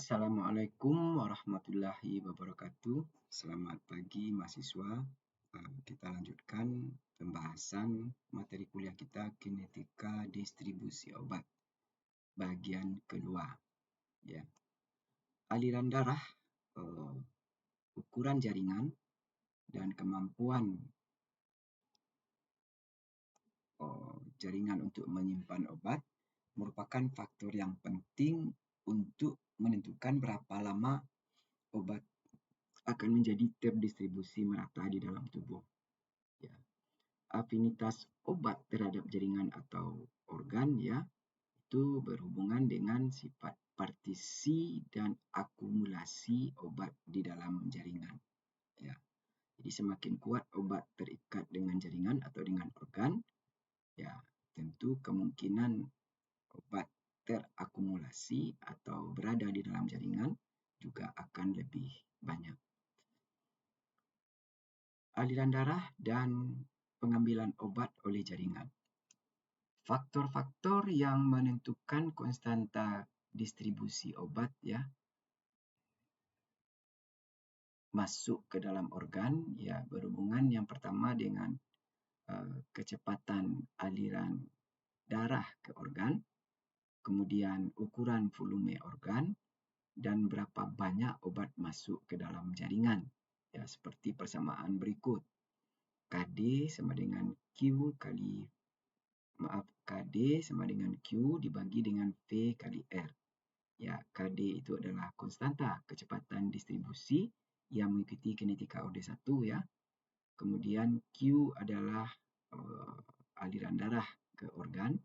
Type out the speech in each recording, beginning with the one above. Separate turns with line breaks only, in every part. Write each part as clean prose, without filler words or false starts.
Assalamualaikum warahmatullahi wabarakatuh. Selamat pagi mahasiswa. Kita lanjutkan pembahasan materi kuliah kita kinetika distribusi obat bagian kedua. Ya. Aliran darah, ukuran jaringan dan kemampuan jaringan untuk menyimpan obat merupakan faktor yang penting untuk menentukan berapa lama obat akan menjadi terdistribusi merata di dalam tubuh. Ya. Afinitas obat terhadap jaringan atau organ itu berhubungan dengan sifat partisi dan akumulasi obat di dalam jaringan. Ya. Jadi semakin kuat obat terikat dengan jaringan atau dengan organ, tentu kemungkinan obat terakumulasi atau berada di dalam jaringan juga akan lebih banyak. Aliran darah dan pengambilan obat oleh jaringan. Faktor-faktor yang menentukan konstanta distribusi obat masuk ke dalam organ berhubungan yang pertama dengan kecepatan aliran darah ke organ, kemudian ukuran volume organ dan berapa banyak obat masuk ke dalam jaringan. Seperti persamaan berikut. KD sama dengan KD sama dengan Q dibagi dengan V kali R. KD itu adalah konstanta kecepatan distribusi yang mengikuti kinetika order 1 Kemudian Q adalah aliran darah ke organ,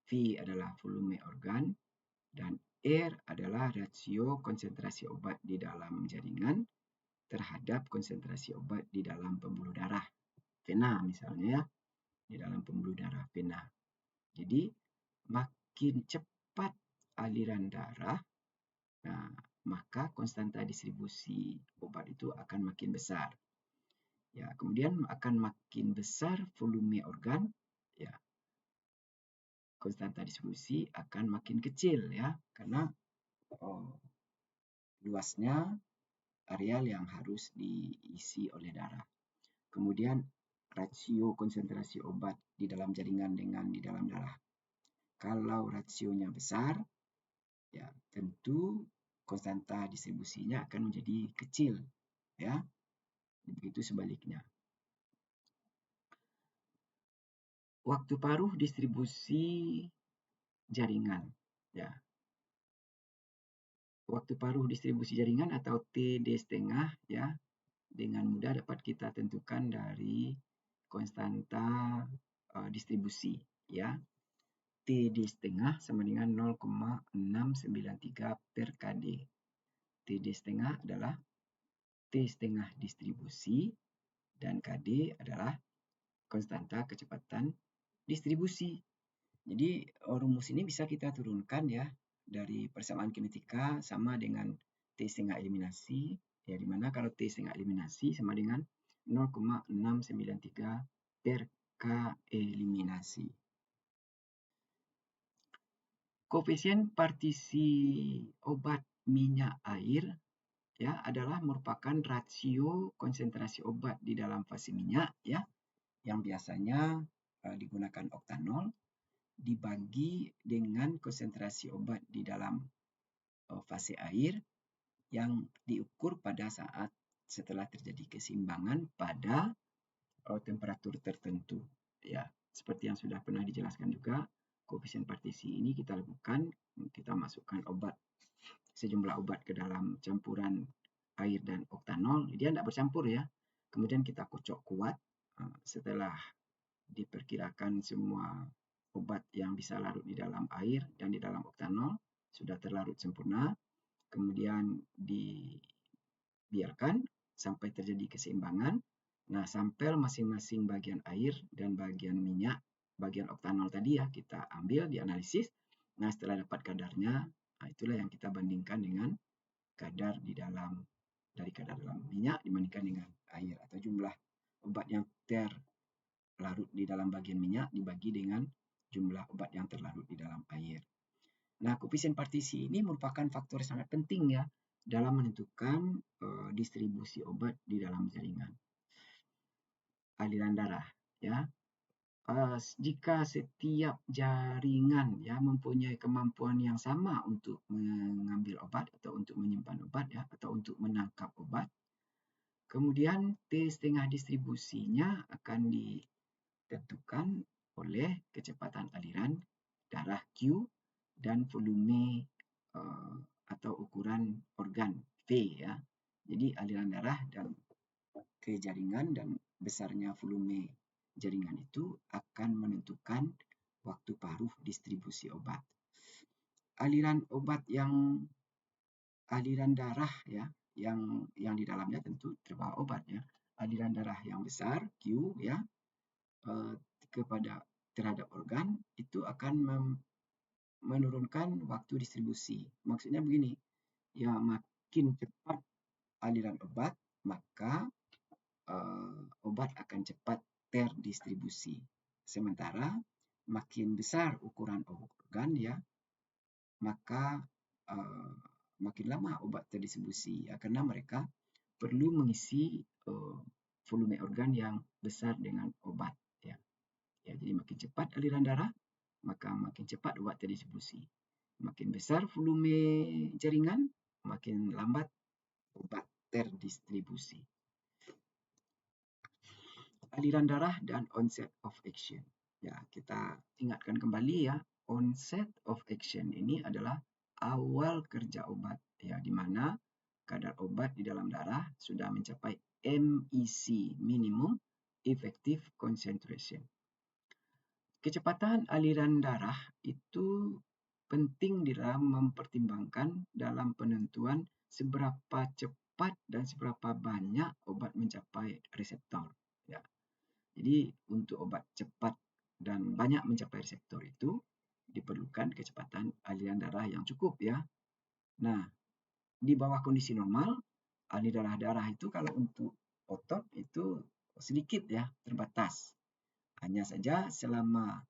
V adalah volume organ dan R adalah rasio konsentrasi obat di dalam jaringan terhadap konsentrasi obat di dalam pembuluh darah. Vena misalnya di dalam pembuluh darah vena. Jadi makin cepat aliran darah, maka konstanta distribusi obat itu akan makin besar. Kemudian akan makin besar volume organ, konstanta distribusi akan makin kecil karena luasnya areal yang harus diisi oleh darah. Kemudian rasio konsentrasi obat di dalam jaringan dengan di dalam darah. Kalau rasionya besar, tentu konstanta distribusinya akan menjadi kecil. Begitu sebaliknya. Waktu paruh distribusi jaringan. Waktu paruh distribusi jaringan atau TD setengah dengan mudah dapat kita tentukan dari konstanta distribusi. TD setengah sama dengan 0,693 per KD. TD setengah adalah T setengah distribusi dan KD adalah konstanta kecepatan distribusi. Jadi rumus ini bisa kita turunkan dari persamaan kinetika sama dengan T setengah eliminasi, di mana kalau T setengah eliminasi sama dengan 0,693 per K eliminasi. Koefisien partisi obat minyak air adalah merupakan rasio konsentrasi obat di dalam fase minyak yang biasanya digunakan oktanol dibagi dengan konsentrasi obat di dalam fase air yang diukur pada saat setelah terjadi keseimbangan pada temperatur tertentu. Seperti yang sudah pernah dijelaskan juga, koefisien partisi ini kita lakukan, kita masukkan sejumlah obat ke dalam campuran air dan oktanol, dia tidak bercampur Kemudian kita kocok kuat, setelah diperkirakan semua obat yang bisa larut di dalam air dan di dalam oktanol sudah terlarut sempurna, kemudian dibiarkan sampai terjadi keseimbangan. Sampel masing-masing bagian air dan bagian minyak, bagian oktanol tadi kita ambil, dianalisis. Setelah dapat kadarnya, itulah yang kita bandingkan dengan kadar dari kadar dalam minyak dibandingkan dengan air, atau jumlah obat yang terlarut di dalam bagian minyak dibagi dengan jumlah obat yang terlarut di dalam air. Nah, koefisien partisi ini merupakan faktor sangat penting ya dalam menentukan distribusi obat di dalam jaringan aliran darah ya. Jika setiap jaringan ya mempunyai kemampuan yang sama untuk mengambil obat atau untuk menyimpan obat ya atau untuk menangkap obat, kemudian T setengah distribusinya akan ditentukan oleh kecepatan aliran darah Q dan volume atau ukuran organ V ya. Jadi aliran darah dan ke jaringan dan besarnya volume jaringan itu akan menentukan waktu paruh distribusi obat. Aliran darah ya yang di dalamnya tentu terbawa obat ya. Aliran darah yang besar Q ya terhadap organ itu akan menurunkan waktu distribusi. Maksudnya begini, ya makin cepat aliran obat, maka obat akan cepat terdistribusi. Sementara makin besar ukuran organ ya, maka makin lama obat terdistribusi ya, karena mereka perlu mengisi volume organ yang besar dengan obat ya. Ya, jadi makin cepat aliran darah, maka makin cepat obat terdistribusi. Makin besar volume jaringan, makin lambat obat terdistribusi. Aliran darah dan onset of action. Ya, kita ingatkan kembali ya, onset of action ini adalah awal kerja obat ya, di mana kadar obat di dalam darah sudah mencapai MEC, minimum effective concentration. Kecepatan aliran darah itu penting dalam mempertimbangkan dalam penentuan seberapa cepat dan seberapa banyak obat mencapai reseptor. Ya. Jadi untuk obat cepat dan banyak mencapai reseptor itu diperlukan kecepatan aliran darah yang cukup ya. Nah, di bawah kondisi normal, aliran darah itu kalau untuk otot itu sedikit ya, terbatas. Hanya saja selama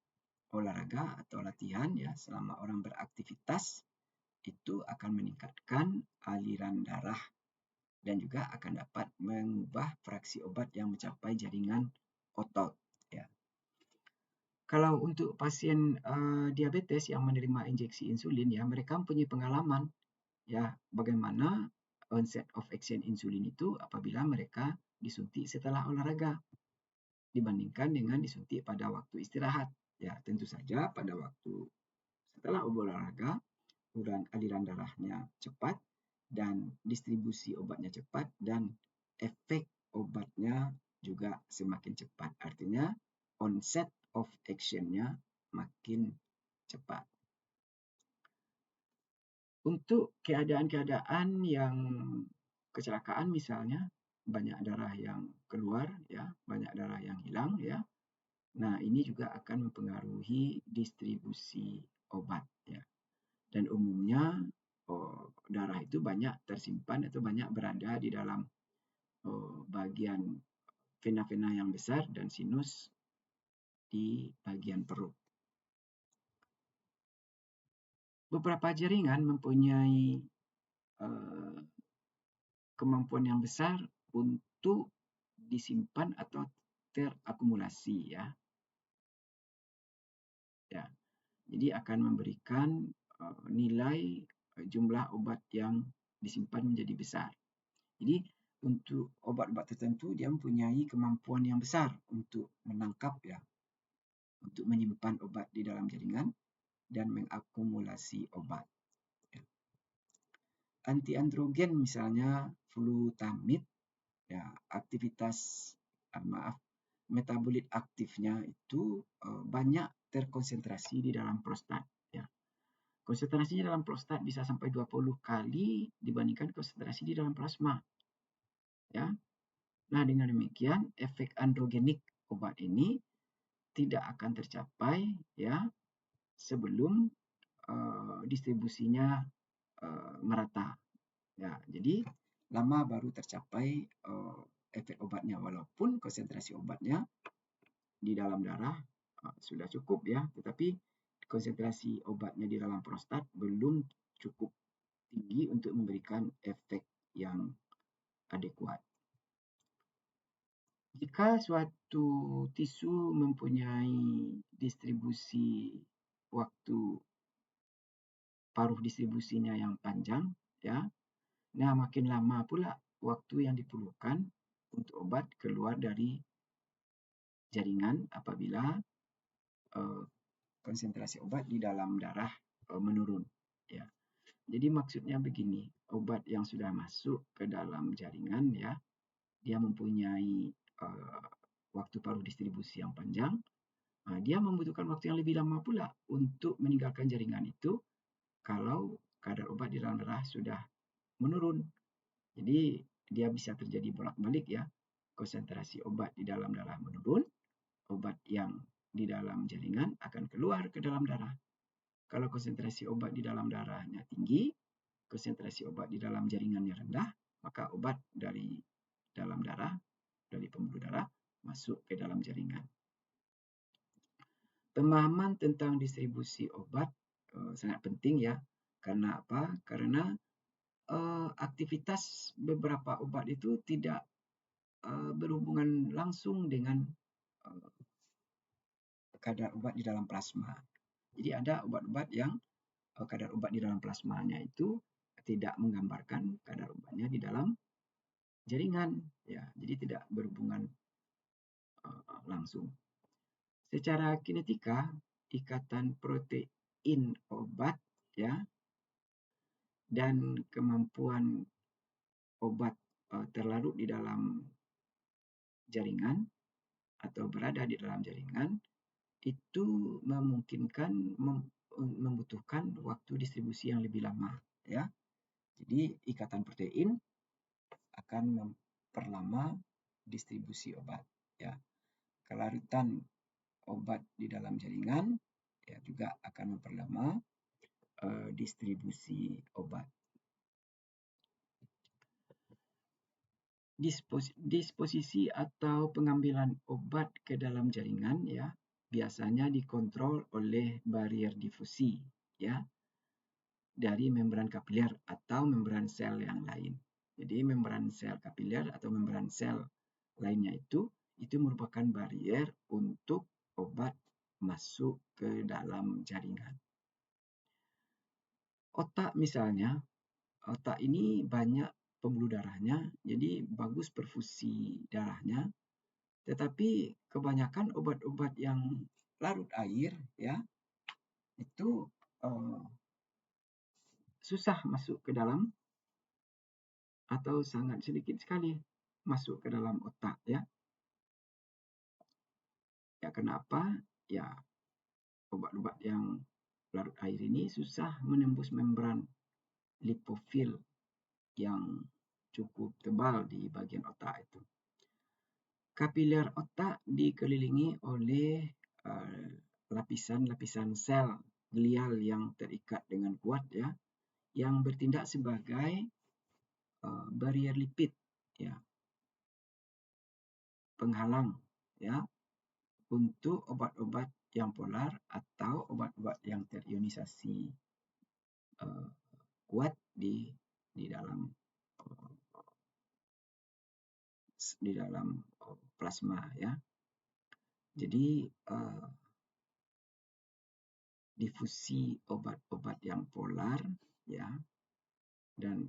olahraga atau latihan ya, selama orang beraktivitas itu akan meningkatkan aliran darah dan juga akan dapat mengubah fraksi obat yang mencapai jaringan otot ya. Kalau untuk pasien diabetes yang menerima injeksi insulin ya, mereka mempunyai pengalaman ya bagaimana onset of action insulin itu apabila mereka disuntik setelah olahraga dibandingkan dengan disuntik pada waktu istirahat. Ya, tentu saja pada waktu setelah olahraga aliran darahnya cepat dan distribusi obatnya cepat dan efek obatnya juga semakin cepat. Artinya onset of action-nya makin cepat. Untuk keadaan-keadaan yang kecelakaan misalnya banyak darah yang keluar ya, banyak darah yang hilang ya. Nah, ini juga akan mempengaruhi distribusi obat ya. Dan umumnya darah itu banyak tersimpan atau banyak berada di dalam bagian vena-vena yang besar dan sinus di bagian perut. Beberapa jaringan mempunyai kemampuan yang besar untuk disimpan atau terakumulasi ya. Ya. Jadi akan memberikan nilai jumlah obat yang disimpan menjadi besar. Jadi untuk obat-obat tertentu dia mempunyai kemampuan yang besar untuk menangkap ya, untuk menyimpan obat di dalam jaringan dan mengakumulasi obat. Ya. Antiandrogen misalnya flutamid ya, aktivitas metabolit aktifnya itu banyak terkonsentrasi di dalam prostat ya. Konsentrasinya dalam prostat bisa sampai 20 kali dibandingkan konsentrasi di dalam plasma. Ya. Nah, dengan demikian efek androgenik obat ini tidak akan tercapai ya sebelum distribusinya merata. Ya, jadi lama baru tercapai efek obatnya walaupun konsentrasi obatnya di dalam darah sudah cukup ya, tetapi konsentrasi obatnya di dalam prostat belum cukup tinggi untuk memberikan efek yang adekuat. Jika suatu tisu mempunyai distribusi waktu paruh distribusinya yang panjang, ya, nah makin lama pula waktu yang diperlukan untuk obat keluar dari jaringan apabila konsentrasi obat di dalam darah menurun. Ya. Jadi maksudnya begini, obat yang sudah masuk ke dalam jaringan, ya, dia mempunyai waktu paruh distribusi yang panjang. Dia membutuhkan waktu yang lebih lama pula untuk meninggalkan jaringan itu kalau kadar obat di dalam darah sudah menurun. Jadi dia bisa terjadi bolak-balik, ya. Konsentrasi obat di dalam darah menurun, obat yang di dalam jaringan akan keluar ke dalam darah. Kalau konsentrasi obat di dalam darahnya tinggi, konsentrasi obat di dalam jaringannya rendah, maka obat dari dalam darah, dari pembuluh darah, masuk ke dalam jaringan. Pemahaman tentang distribusi obat sangat penting, ya. Karena apa? Karena aktivitas beberapa obat itu tidak berhubungan langsung dengan kadar obat di dalam plasma. Jadi ada obat-obat yang kadar obat di dalam plasmanya itu tidak menggambarkan kadar obatnya di dalam jaringan, ya. Jadi tidak berhubungan langsung. Secara kinetika, ikatan protein obat, ya, dan kemampuan obat terlarut di dalam jaringan atau berada di dalam jaringan itu memungkinkan membutuhkan waktu distribusi yang lebih lama, ya. Jadi ikatan protein akan memperlama distribusi obat, ya. Kelarutan obat di dalam jaringan, ya, juga akan memperlama distribusi obat. Disposisi atau pengambilan obat ke dalam jaringan, ya, biasanya dikontrol oleh barier difusi, ya, dari membran kapiler atau membran sel yang lain. Jadi membran sel kapiler atau membran sel lainnya itu merupakan barier untuk obat masuk ke dalam jaringan. Otak misalnya, otak ini banyak pembuluh darahnya, jadi bagus perfusi darahnya. Tetapi kebanyakan obat-obat yang larut air, ya, itu susah masuk ke dalam atau sangat sedikit sekali masuk ke dalam otak, ya. Ya, kenapa? Ya, obat-obat yang larut air ini susah menembus membran lipofil yang cukup tebal di bagian otak itu. Kapiler otak dikelilingi oleh lapisan-lapisan sel glial yang terikat dengan kuat, ya, yang bertindak sebagai barier lipid, ya, penghalang, ya, untuk obat-obat yang polar atau obat-obat yang terionisasi kuat di dalam plasma, ya. Jadi difusi obat-obat yang polar, ya, dan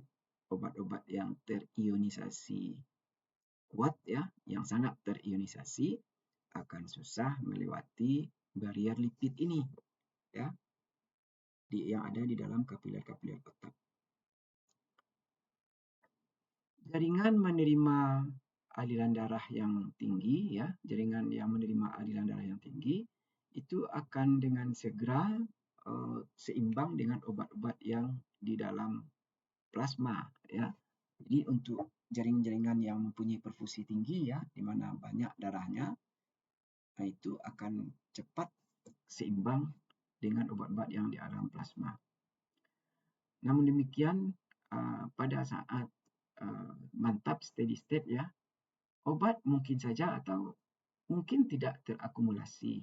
obat-obat yang terionisasi kuat, ya, yang sangat terionisasi akan susah melewati barier lipid ini, ya, yang ada di dalam kapiler-kapiler otak. Jaringan menerima aliran darah yang tinggi, ya, jaringan yang menerima aliran darah yang tinggi itu akan dengan segera seimbang dengan obat-obat yang di dalam plasma, ya. Jadi untuk jaringan-jaringan yang mempunyai perfusi tinggi, ya, di mana banyak darahnya, itu akan cepat seimbang dengan obat-obat yang di dalam plasma. Namun demikian, pada saat mantap steady state, ya, obat mungkin saja atau mungkin tidak terakumulasi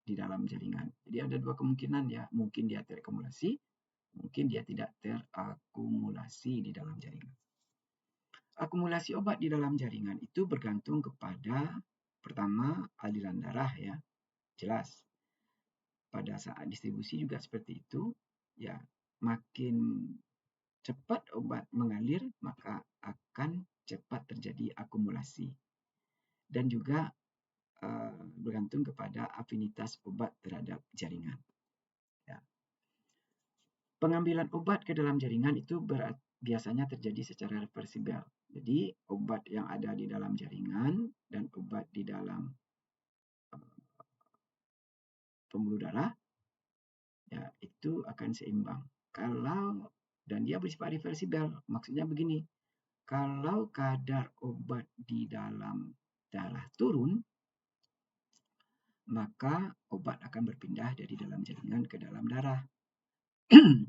di dalam jaringan. Jadi ada dua kemungkinan ya, mungkin dia terakumulasi, mungkin dia tidak terakumulasi di dalam jaringan. Akumulasi obat di dalam jaringan itu bergantung kepada pertama aliran darah ya, jelas. Pada saat distribusi juga seperti itu, ya makin cepat obat mengalir maka akan cepat terjadi akumulasi. Dan juga bergantung kepada afinitas obat terhadap jaringan. Ya. Pengambilan obat ke dalam jaringan itu biasanya terjadi secara reversibel. Jadi obat yang ada di dalam jaringan dan obat di dalam pembuluh darah ya itu akan seimbang. Dan dia bersifat reversibel, maksudnya begini. Kalau kadar obat di dalam darah turun, maka obat akan berpindah dari dalam jaringan ke dalam darah.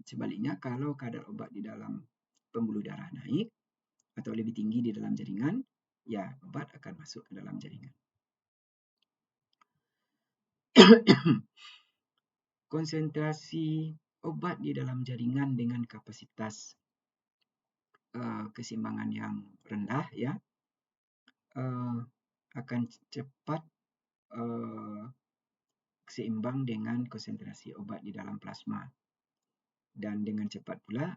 Sebaliknya, kalau kadar obat di dalam pembuluh darah naik atau lebih tinggi di dalam jaringan, ya obat akan masuk ke dalam jaringan. Konsentrasi obat di dalam jaringan dengan kapasitas keseimbangan yang rendah ya akan cepat seimbang dengan konsentrasi obat di dalam plasma. Dan dengan cepat pula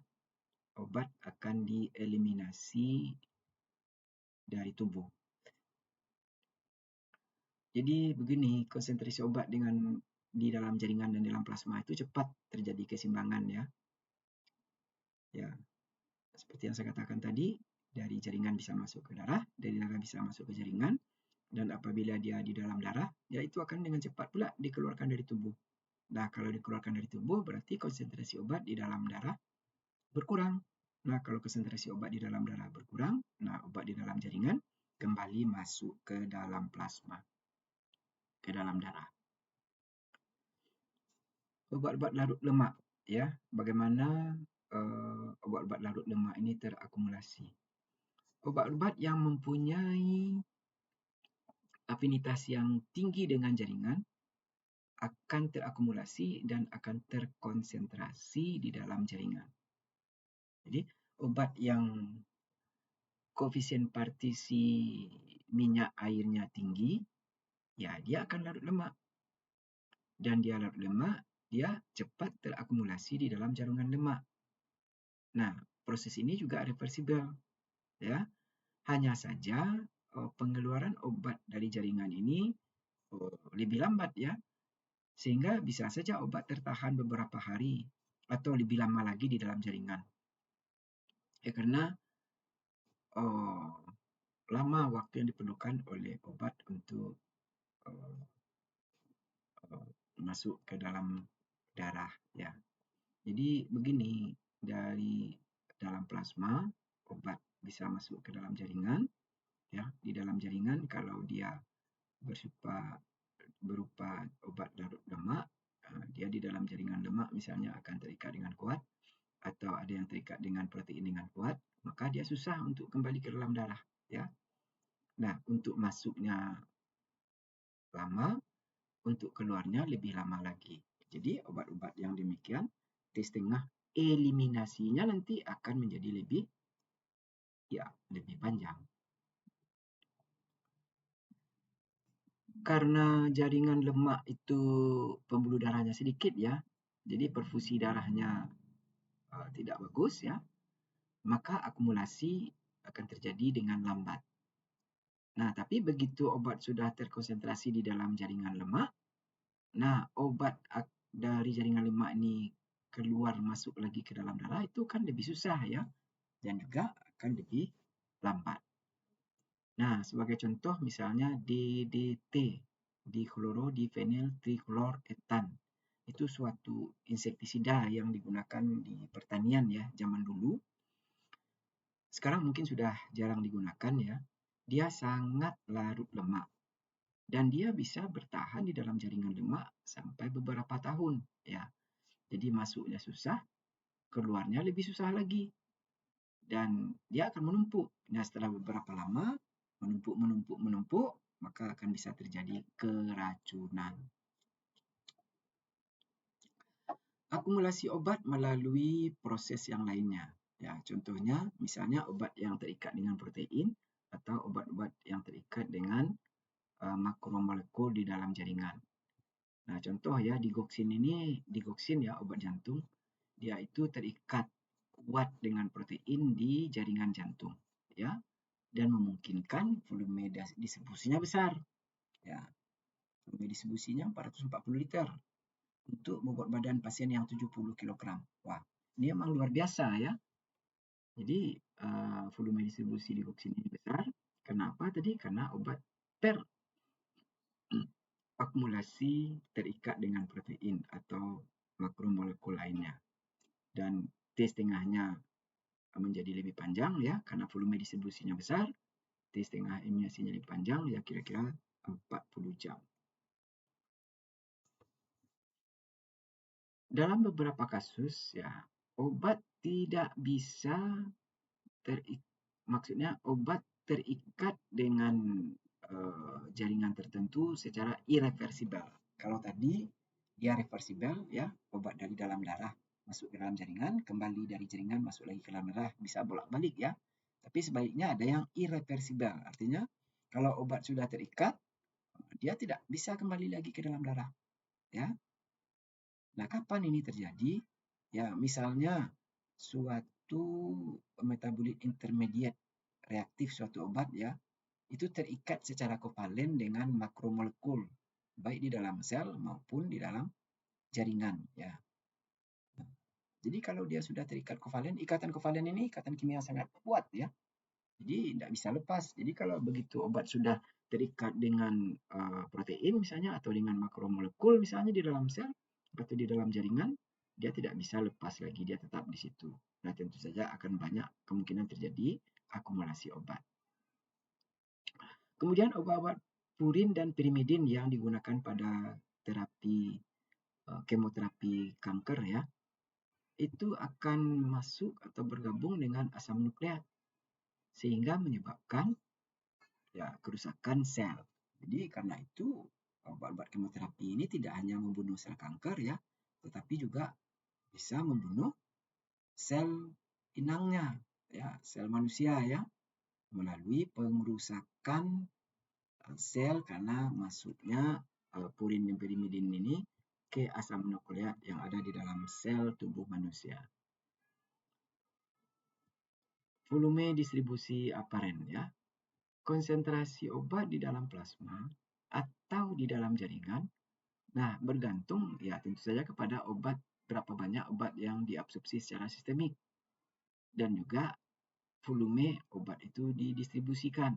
obat akan dieliminasi dari tubuh. Jadi begini, konsentrasi obat di dalam jaringan dan dalam plasma itu cepat terjadi keseimbangan ya. Ya, seperti yang saya katakan tadi, dari jaringan bisa masuk ke darah, dari darah bisa masuk ke jaringan, dan apabila dia di dalam darah, ya itu akan dengan cepat pula dikeluarkan dari tubuh. Nah, kalau dikeluarkan dari tubuh, berarti konsentrasi obat di dalam darah berkurang. Nah, kalau konsentrasi obat di dalam darah berkurang, nah obat di dalam jaringan kembali masuk ke dalam plasma, ke dalam darah. Obat-obat larut lemak, ya, bagaimana obat-obat larut lemak ini terakumulasi? Obat-obat yang mempunyai afinitas yang tinggi dengan jaringan akan terakumulasi dan akan terkonsentrasi di dalam jaringan. Jadi, obat yang koefisien partisi minyak airnya tinggi, ya dia akan larut lemak. Dan dia larut lemak, dia cepat terakumulasi di dalam jaringan lemak. Nah, proses ini juga reversibel. Ya. Hanya saja pengeluaran obat dari jaringan ini lebih lambat ya. Sehingga bisa saja obat tertahan beberapa hari atau lebih lama lagi di dalam jaringan. Ya, karena lama waktu yang diperlukan oleh obat untuk masuk ke dalam darah ya. Jadi begini, dari dalam plasma obat bisa masuk ke dalam jaringan ya. Di dalam jaringan kalau dia berupa obat larut lemak, dia di dalam jaringan lemak misalnya akan terikat dengan kuat atau ada yang terikat dengan protein dengan kuat, maka dia susah untuk kembali ke dalam darah ya. Nah, untuk masuknya lama, untuk keluarnya lebih lama lagi. Jadi obat-obat yang demikian T setengah eliminasinya nanti akan menjadi lebih panjang. Karena jaringan lemak itu pembuluh darahnya sedikit ya, jadi perfusi darahnya tidak bagus ya, maka akumulasi akan terjadi dengan lambat. Nah, tapi begitu obat sudah terkonsentrasi di dalam jaringan lemak, nah obat dari jaringan lemak ini keluar masuk lagi ke dalam darah itu kan lebih susah ya, dan juga akan lebih lambat. Nah, sebagai contoh misalnya DDT, dichlorodirfenyltrichloroethan. Itu suatu insektisida yang digunakan di pertanian ya, zaman dulu. Sekarang mungkin sudah jarang digunakan ya. Dia sangat larut lemak. Dan dia bisa bertahan di dalam jaringan lemak sampai beberapa tahun ya. Jadi masuknya susah, keluarnya lebih susah lagi. Dan dia akan menumpuk. Nah, setelah beberapa lama menumpuk, maka akan bisa terjadi keracunan. Akumulasi obat melalui proses yang lainnya. Ya, contohnya, misalnya obat yang terikat dengan protein atau obat-obat yang terikat dengan makromolekul di dalam jaringan. Nah, contoh ya, digoksin ya, obat jantung, dia itu terikat kuat dengan protein di jaringan jantung, ya, dan memungkinkan volume distribusinya besar, ya, volume distribusinya 440 liter untuk bobot badan pasien yang 70 kg. Wah, ini memang luar biasa ya. Jadi volume distribusi digoksin ini besar. Kenapa tadi? Karena obat akumulasi terikat dengan protein atau makromolekul lainnya. Dan T setengahnya menjadi lebih panjang ya karena volume distribusinya besar. T setengah eliminasinya lebih panjang ya kira-kira 40 jam. Dalam beberapa kasus ya obat tidak bisa maksudnya obat terikat dengan jaringan tertentu secara irreversibel. Kalau tadi dia reversibel ya, obat dari dalam darah masuk ke dalam jaringan, kembali dari jaringan masuk lagi ke dalam darah, bisa bolak-balik ya. Tapi sebaliknya ada yang irreversibel, artinya kalau obat sudah terikat, dia tidak bisa kembali lagi ke dalam darah. Ya. Nah, kapan ini terjadi? Ya, misalnya suatu metabolit intermediate reaktif suatu obat ya, itu terikat secara kovalen dengan makromolekul, baik di dalam sel maupun di dalam jaringan. Ya. Jadi kalau dia sudah terikat kovalen, ikatan kovalen ini ikatan kimia sangat kuat ya. Jadi tidak bisa lepas. Jadi kalau begitu obat sudah terikat dengan protein misalnya atau dengan makromolekul misalnya di dalam sel atau di dalam jaringan, dia tidak bisa lepas lagi, dia tetap di situ. Nah, tentu saja akan banyak kemungkinan terjadi akumulasi obat. Kemudian obat-obat purin dan pirimidin yang digunakan pada terapi kemoterapi kanker ya, itu akan masuk atau bergabung dengan asam nukleat sehingga menyebabkan ya kerusakan sel. Jadi karena itu obat-obat kemoterapi ini tidak hanya membunuh sel kanker ya, tetapi juga bisa membunuh sel inangnya ya, sel manusia ya, melalui pengerusakan sel karena masuknya purin dan pirimidin ini ke asam nukleat yang ada di dalam sel tubuh manusia. Volume distribusi aparen ya. Konsentrasi obat di dalam plasma atau di dalam jaringan, nah bergantung ya tentu saja kepada obat, berapa banyak obat yang diabsorpsi secara sistemik dan juga volume obat itu didistribusikan.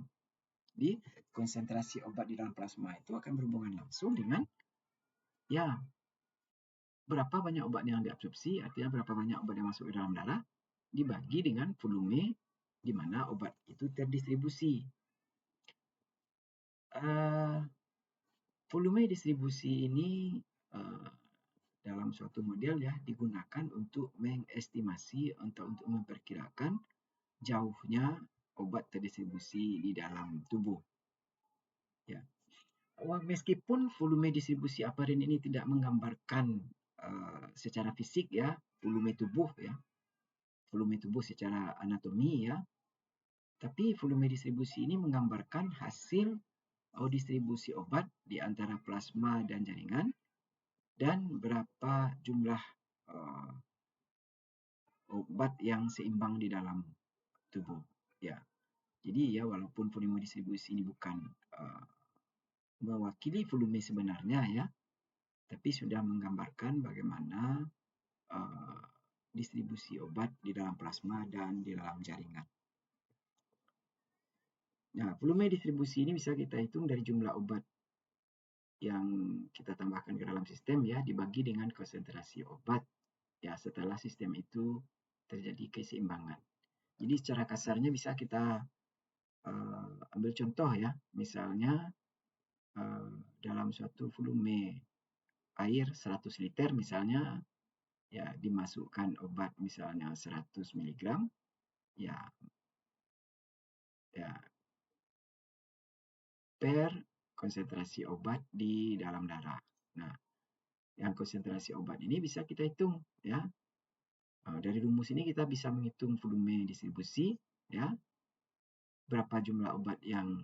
Jadi konsentrasi obat di dalam plasma itu akan berhubungan langsung dengan ya berapa banyak obat yang diabsorpsi, artinya berapa banyak obat yang masuk ke dalam darah, dibagi dengan volume di mana obat itu terdistribusi. Volume distribusi ini dalam suatu model ya digunakan untuk mengestimasi atau untuk memperkirakan jauhnya obat terdistribusi di dalam tubuh. Ya. Meskipun volume distribusi aparen ini tidak menggambarkan secara fisik ya volume tubuh ya, volume tubuh secara anatomi ya, tapi volume distribusi ini menggambarkan hasil distribusi obat di antara plasma dan jaringan dan berapa jumlah obat yang seimbang di dalam tubuh. Ya, jadi ya walaupun volume distribusi ini bukan mewakili volume sebenarnya ya, tapi sudah menggambarkan bagaimana distribusi obat di dalam plasma dan di dalam jaringan. Nah, volume distribusi ini bisa kita hitung dari jumlah obat yang kita tambahkan ke dalam sistem ya, dibagi dengan konsentrasi obat ya setelah sistem itu terjadi keseimbangan. Jadi secara kasarnya bisa kita ambil contoh ya, misalnya dalam suatu volume air 100 liter misalnya ya dimasukkan obat misalnya 100 mg ya per konsentrasi obat di dalam darah. Nah, Yang konsentrasi obat ini bisa kita hitung, ya. Dari rumus ini kita bisa menghitung volume distribusi, ya. Berapa jumlah obat yang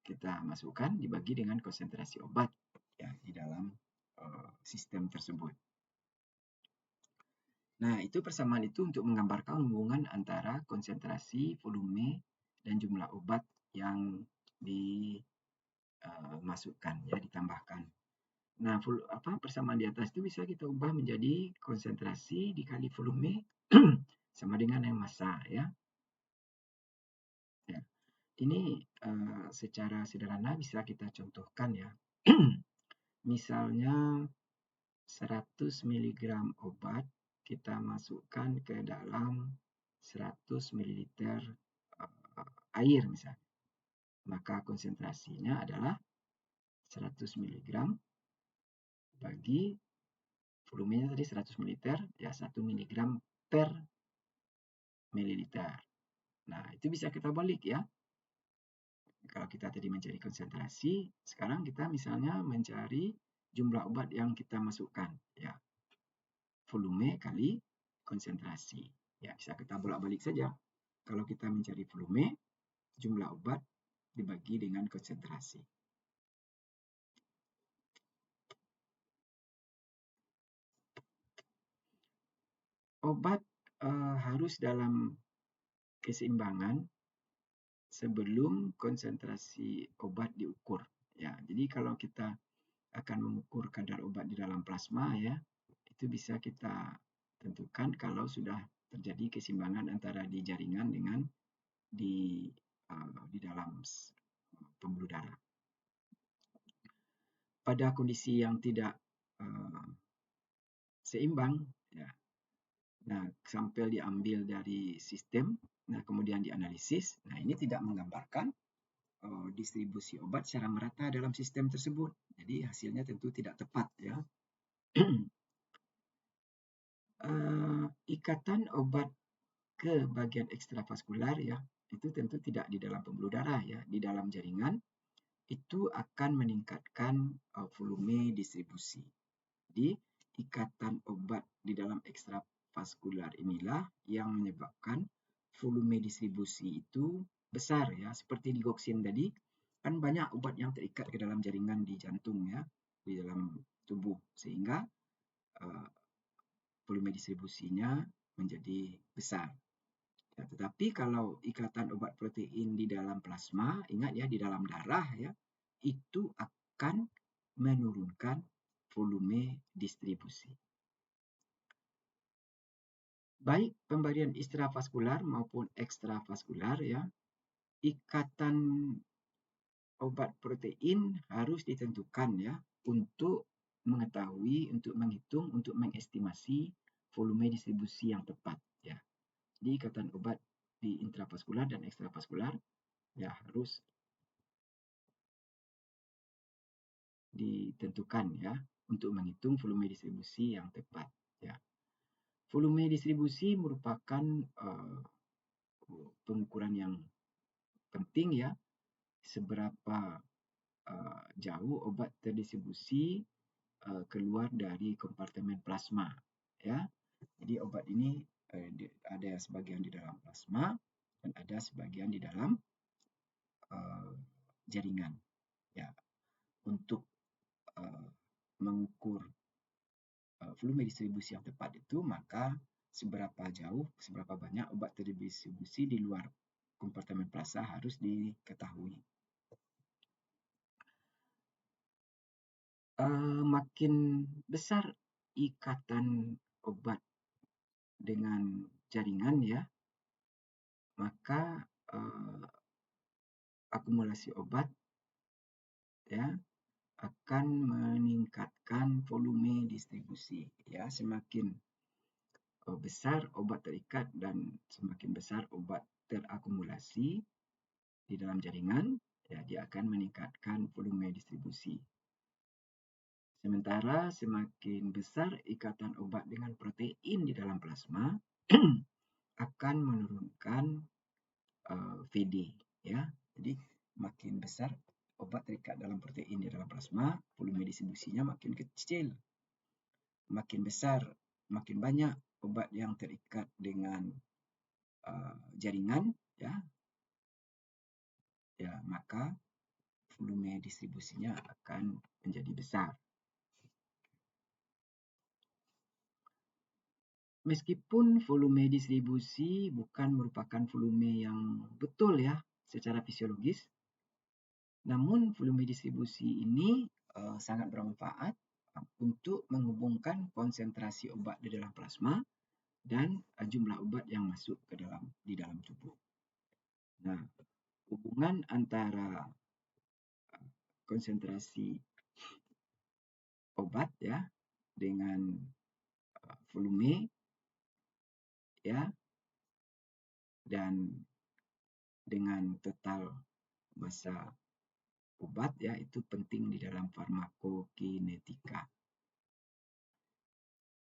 kita masukkan dibagi dengan konsentrasi obat, ya, di dalam sistem tersebut. Nah, itu persamaan itu untuk menggambarkan hubungan antara konsentrasi, volume, dan jumlah obat yang dimasukkan, ya, ditambahkan. Nah, persamaan di atas itu bisa kita ubah menjadi konsentrasi dikali volume sama dengan yang massa, ya. Ya. Ini secara sederhana bisa kita contohkan, ya. Misalnya 100 mg obat kita masukkan ke dalam 100 ml air misalnya. Maka konsentrasinya adalah 100 mg bagi volumenya tadi 100 ml, ya 1 mg per mililiter. Nah, itu bisa kita balik, ya. Kalau kita tadi mencari konsentrasi, sekarang kita misalnya mencari jumlah obat yang kita masukkan, ya. Volume kali konsentrasi. Ya, bisa kita bolak-balik saja. Kalau kita mencari volume, jumlah obat dibagi dengan konsentrasi. Obat harus dalam keseimbangan sebelum konsentrasi obat diukur. Ya, jadi kalau kita akan mengukur kadar obat di dalam plasma, ya, itu bisa kita tentukan kalau sudah terjadi keseimbangan antara di jaringan dengan di dalam pembuluh darah. Pada kondisi yang tidak seimbang, ya. Nah, sampel diambil dari sistem, nah kemudian dianalisis. Nah, ini tidak menggambarkan distribusi obat secara merata dalam sistem tersebut. Jadi hasilnya tentu tidak tepat, ya. Ikatan obat ke bagian ekstravaskular, ya, itu tentu tidak di dalam pembuluh darah, ya, di dalam jaringan itu akan meningkatkan volume distribusi. Jadi ikatan obat di dalam ekstravaskular inilah yang menyebabkan volume distribusi itu besar, ya. Seperti digoxin tadi, kan banyak obat yang terikat ke dalam jaringan di jantung, ya, di dalam tubuh, sehingga volume distribusinya menjadi besar. Ya, tetapi kalau ikatan obat protein di dalam plasma, ingat, ya, di dalam darah, ya, itu akan menurunkan volume distribusi. Baik pemberian intravaskular maupun ekstravaskular, ya, ikatan obat protein harus ditentukan, ya, untuk mengetahui, untuk menghitung, untuk mengestimasi volume distribusi yang tepat, ya. Jadi ikatan obat di intravaskular dan ekstravaskular, ya, harus ditentukan, ya, untuk menghitung volume distribusi yang tepat, ya. Volume distribusi merupakan pengukuran yang penting, ya, seberapa jauh obat terdistribusi keluar dari kompartemen plasma, ya. Jadi obat ini ada sebagian di dalam plasma dan ada sebagian di dalam jaringan, ya. Untuk mengukur volume distribusi yang tepat itu, maka seberapa jauh, seberapa banyak obat terdistribusi di luar kompartemen plasma harus diketahui. Makin besar ikatan obat dengan jaringan, ya, maka akumulasi obat, ya, akan meningkatkan volume distribusi, ya. Semakin besar obat terikat dan semakin besar obat terakumulasi di dalam jaringan, ya, dia akan meningkatkan volume distribusi. Sementara semakin besar ikatan obat dengan protein di dalam plasma akan menurunkan VD, ya. Jadi makin besar obat terikat dalam protein di dalam plasma, volume distribusinya makin kecil. makin besar, makin banyak obat yang terikat dengan jaringan, ya, maka volume distribusinya akan menjadi besar. Meskipun volume distribusi bukan merupakan volume yang betul ya secara fisiologis, namun volume distribusi ini sangat bermanfaat untuk menghubungkan konsentrasi obat di dalam plasma dan jumlah obat yang masuk ke di dalam tubuh. Nah, hubungan antara konsentrasi obat ya dengan volume ya dan dengan total massa obat ya itu penting di dalam farmakokinetika.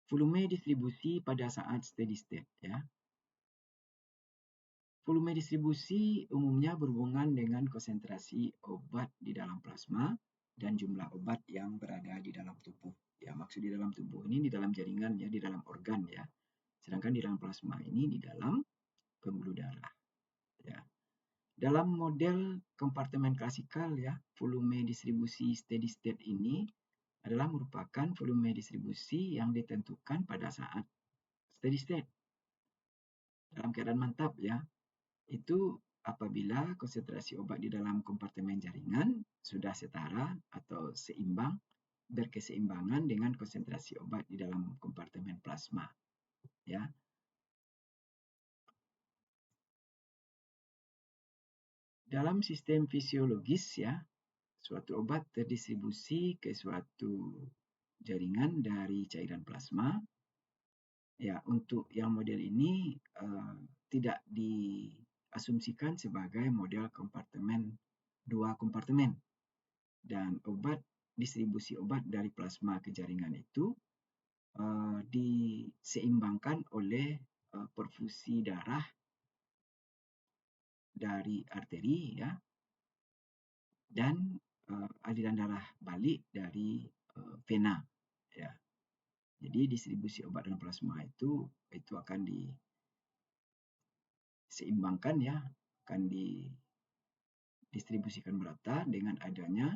Volume distribusi pada saat steady state ya. Volume distribusi umumnya berhubungan dengan konsentrasi obat di dalam plasma dan jumlah obat yang berada di dalam tubuh. Ya, maksud di dalam tubuh ini di dalam jaringan ya, di dalam organ ya. Sedangkan di dalam plasma ini di dalam pembuluh darah. Ya. Dalam model kompartemen klasikal ya, volume distribusi steady state ini adalah merupakan volume distribusi yang ditentukan pada saat steady state. Dalam keadaan mantap ya, itu apabila konsentrasi obat di dalam kompartemen jaringan sudah setara atau seimbang, berkeseimbangan dengan konsentrasi obat di dalam kompartemen plasma. Ya. Dalam sistem fisiologis ya, suatu obat terdistribusi ke suatu jaringan dari cairan plasma. Ya, untuk yang model ini tidak diasumsikan sebagai model kompartemen dua kompartemen dan distribusi obat dari plasma ke jaringan itu diseimbangkan oleh perfusi darah dari arteri ya dan aliran darah balik dari vena ya. Jadi distribusi obat dalam plasma itu akan diseimbangkan ya, akan didistribusikan merata dengan adanya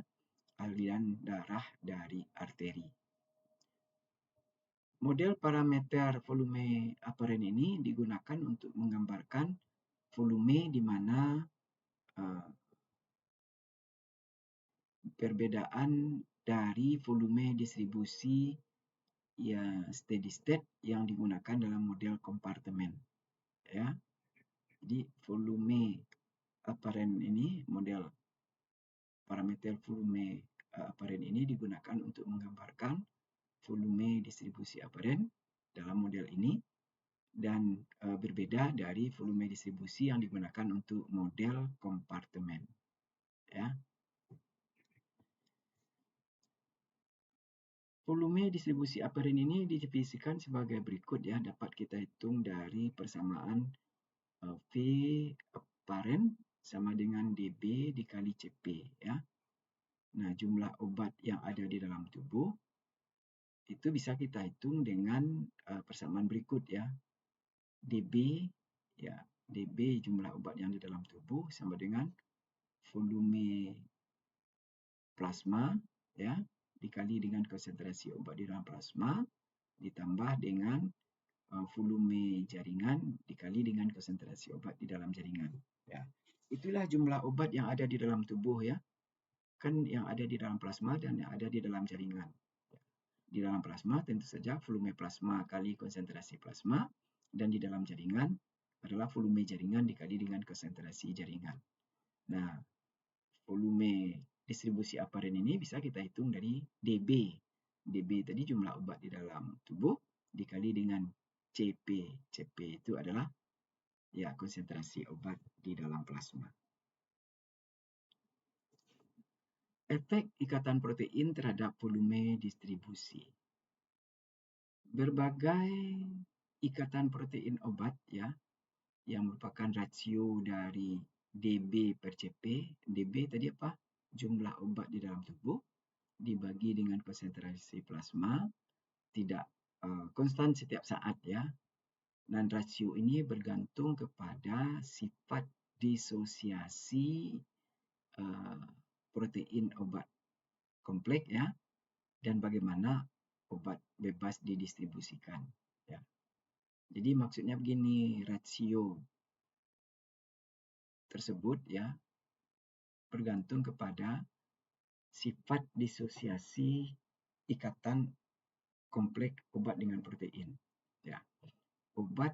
aliran darah dari arteri. Model parameter volume aparen ini digunakan untuk menggambarkan volume di mana perbedaan dari volume distribusi ya steady state yang digunakan dalam model kompartemen. Ya. Jadi volume aparen ini, model parameter volume aparen ini digunakan untuk menggambarkan volume distribusi aparen dalam model ini dan berbeda dari volume distribusi yang digunakan untuk model kompartemen. Ya. Volume distribusi aparen ini didefinisikan sebagai berikut ya, dapat kita hitung dari persamaan V aparen sama dengan DB dikali CP ya. Nah, jumlah obat yang ada di dalam tubuh itu bisa kita hitung dengan persamaan berikut ya. DB ya, DB jumlah obat yang di dalam tubuh sama dengan volume plasma ya dikali dengan konsentrasi obat di dalam plasma ditambah dengan volume jaringan dikali dengan konsentrasi obat di dalam jaringan. Ya. Itulah jumlah obat yang ada di dalam tubuh ya. Kan yang ada di dalam plasma dan yang ada di dalam jaringan. Di dalam plasma tentu saja volume plasma kali konsentrasi plasma dan di dalam jaringan adalah volume jaringan dikali dengan konsentrasi jaringan. Nah, volume distribusi aparen ini bisa kita hitung dari DB. DB tadi jumlah obat di dalam tubuh dikali dengan CP. CP itu adalah ya konsentrasi obat di dalam plasma. Efek ikatan protein terhadap volume distribusi. Berbagai ikatan protein obat ya yang merupakan rasio dari DB per CP. DB tadi apa? Jumlah obat di dalam tubuh dibagi dengan konsentrasi plasma tidak konstan setiap saat ya. Dan rasio ini bergantung kepada sifat disosiasi protein obat kompleks ya, dan bagaimana obat bebas didistribusikan ya. Jadi maksudnya begini, rasio tersebut ya bergantung kepada sifat disosiasi ikatan kompleks obat dengan protein ya. Obat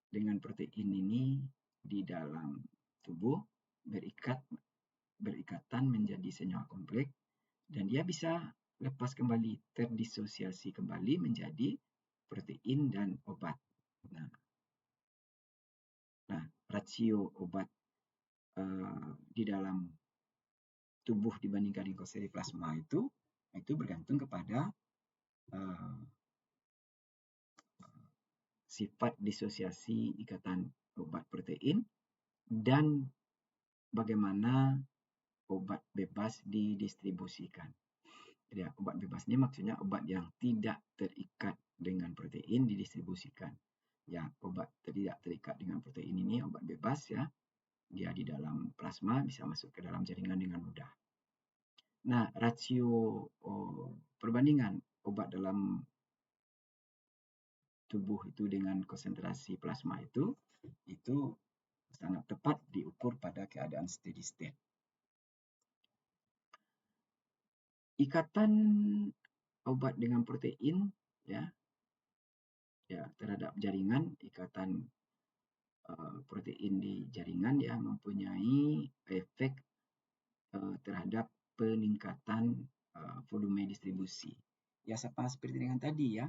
dengan protein ini di dalam tubuh berikatan menjadi senyawa kompleks, dan dia bisa lepas kembali, terdisosiasi kembali menjadi protein dan obat. Nah, rasio obat di dalam tubuh dibandingkan dengan konsentrasi plasma itu bergantung kepada sifat disosiasi ikatan obat protein dan bagaimana obat bebas didistribusikan. Jadi obat bebas ini maksudnya obat yang tidak terikat dengan protein didistribusikan. Ya, obat tidak terikat dengan protein ini obat bebas ya. Dia di dalam plasma bisa masuk ke dalam jaringan dengan mudah. Nah, rasio perbandingan obat dalam tubuh itu dengan konsentrasi plasma itu sangat tepat diukur pada keadaan steady state. Ikatan obat dengan protein ya terhadap jaringan, ikatan protein di jaringan ya mempunyai efek terhadap peningkatan volume distribusi. Ya, sama seperti dengan tadi ya,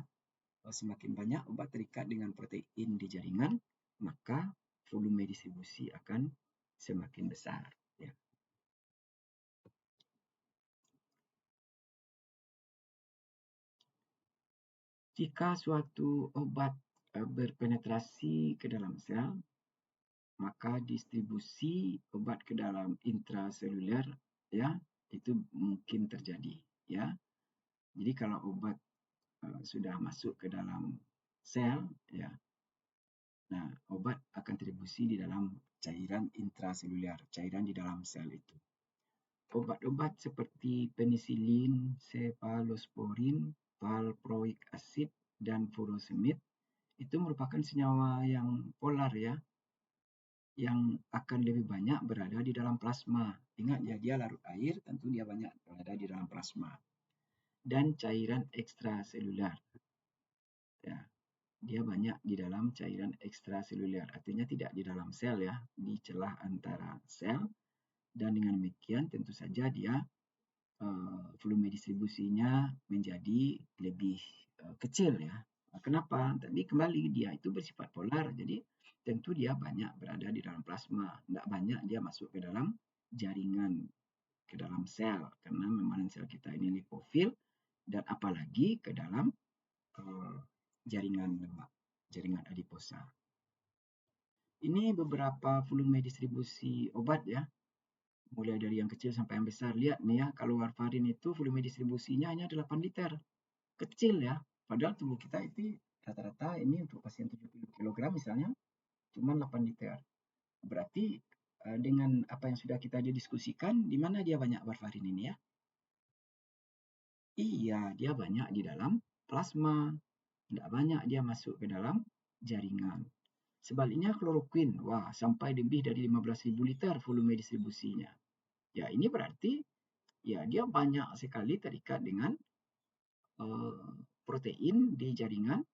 semakin banyak obat terikat dengan protein di jaringan, maka volume distribusi akan semakin besar. Ya. Jika suatu obat berpenetrasi ke dalam sel, maka distribusi obat ke dalam intraseluler ya itu mungkin terjadi ya. Jadi kalau obat sudah masuk ke dalam sel ya, nah obat akan distribusi di dalam cairan intraseluler, cairan di dalam sel itu. Obat-obat seperti penisilin, cefalosporin, valproic acid, dan furosemid itu merupakan senyawa yang polar ya, yang akan lebih banyak berada di dalam plasma. Ingat ya, dia larut air, tentu dia banyak berada di dalam plasma. Dan cairan ekstraseluler. Ya, dia banyak di dalam cairan ekstraseluler. Artinya tidak di dalam sel ya, di celah antara sel. Dan dengan demikian tentu saja dia volume distribusinya menjadi lebih kecil ya. Kenapa? Tapi kembali dia itu bersifat polar, jadi tentu dia banyak berada di dalam plasma, tidak banyak dia masuk ke dalam jaringan, ke dalam sel, karena memang sel kita ini lipofil, dan apalagi ke dalam jaringan lemak, jaringan adiposa. Ini beberapa volume distribusi obat ya, mulai dari yang kecil sampai yang besar. Lihat nih ya, kalau warfarin itu volume distribusinya hanya 8 liter. Kecil ya, padahal tubuh kita itu rata-rata ini untuk pasien 70 kg misalnya cuma 8 liter. Berarti dengan apa yang sudah kita diskusikan, di mana dia banyak warfarin ini ya? Iya, dia banyak di dalam plasma. Tidak banyak dia masuk ke dalam jaringan. Sebaliknya kloroquine, wah sampai lebih dari 15.000 liter volume distribusinya. Ya, ini berarti ya dia banyak sekali terikat dengan protein di jaringan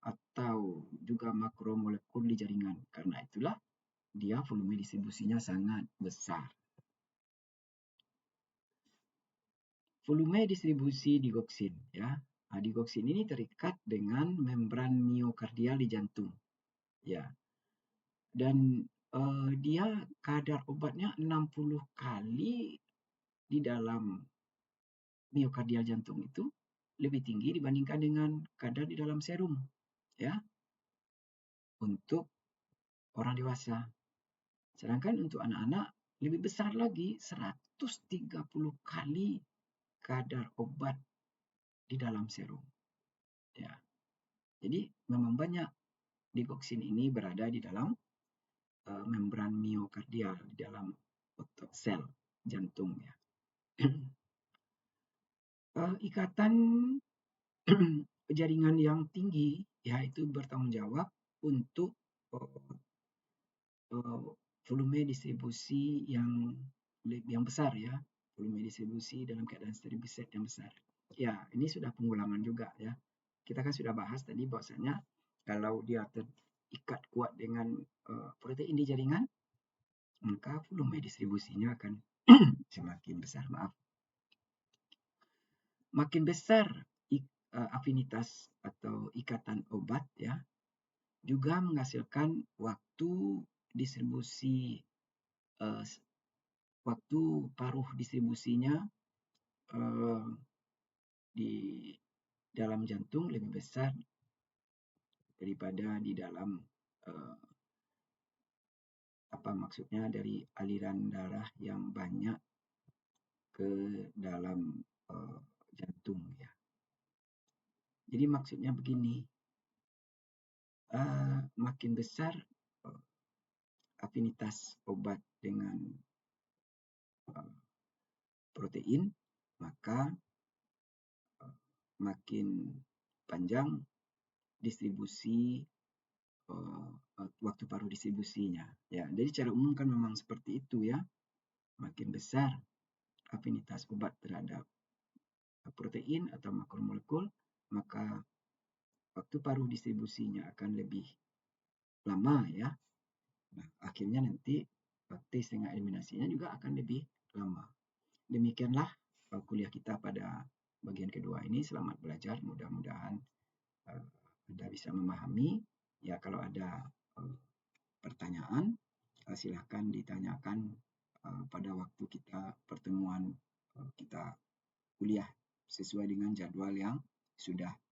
atau juga makromolekul di jaringan. Karena itulah dia volume distribusinya sangat besar. Volume distribusi digoksin ya. Digoksin ini terikat dengan membran miokardial di jantung. Ya. Dan dia kadar obatnya 60 kali di dalam miokardial jantung itu lebih tinggi dibandingkan dengan kadar di dalam serum ya untuk orang dewasa. Sedangkan untuk anak-anak lebih besar lagi, 130 kali kadar obat di dalam serum Ya. Jadi memang banyak digoksin ini berada di dalam membran miokardial, di dalam otot sel jantung ya. Ikatan jaringan yang tinggi yaitu bertanggung jawab untuk volume distribusi yang besar ya, volume distribusi dalam keadaan steady state yang besar. Ya, ini sudah pengulangan juga ya. Kita kan sudah bahas tadi bahwasanya kalau dia terikat kuat dengan protein di jaringan, maka volume distribusinya akan semakin besar. Maaf. Makin besar afinitas atau ikatan obat ya, juga menghasilkan waktu distribusi waktu paruh distribusinya di dalam jantung lebih besar daripada di dalam apa maksudnya dari aliran darah yang banyak ke dalam jantung ya. Jadi maksudnya begini, makin besar afinitas obat dengan protein, maka makin panjang distribusi waktu paruh distribusinya. Ya, jadi secara umum kan memang seperti itu ya. Makin besar afinitas obat terhadap protein atau makromolekul, maka waktu paruh distribusinya akan lebih lama ya. Nah, akhirnya nanti tes dengan eliminasinya juga akan lebih lama. Demikianlah kuliah kita pada bagian kedua ini. Selamat belajar, mudah-mudahan Anda bisa memahami. Ya, kalau ada pertanyaan, silahkan ditanyakan pada waktu kita pertemuan kita kuliah sesuai dengan jadwal yang sudah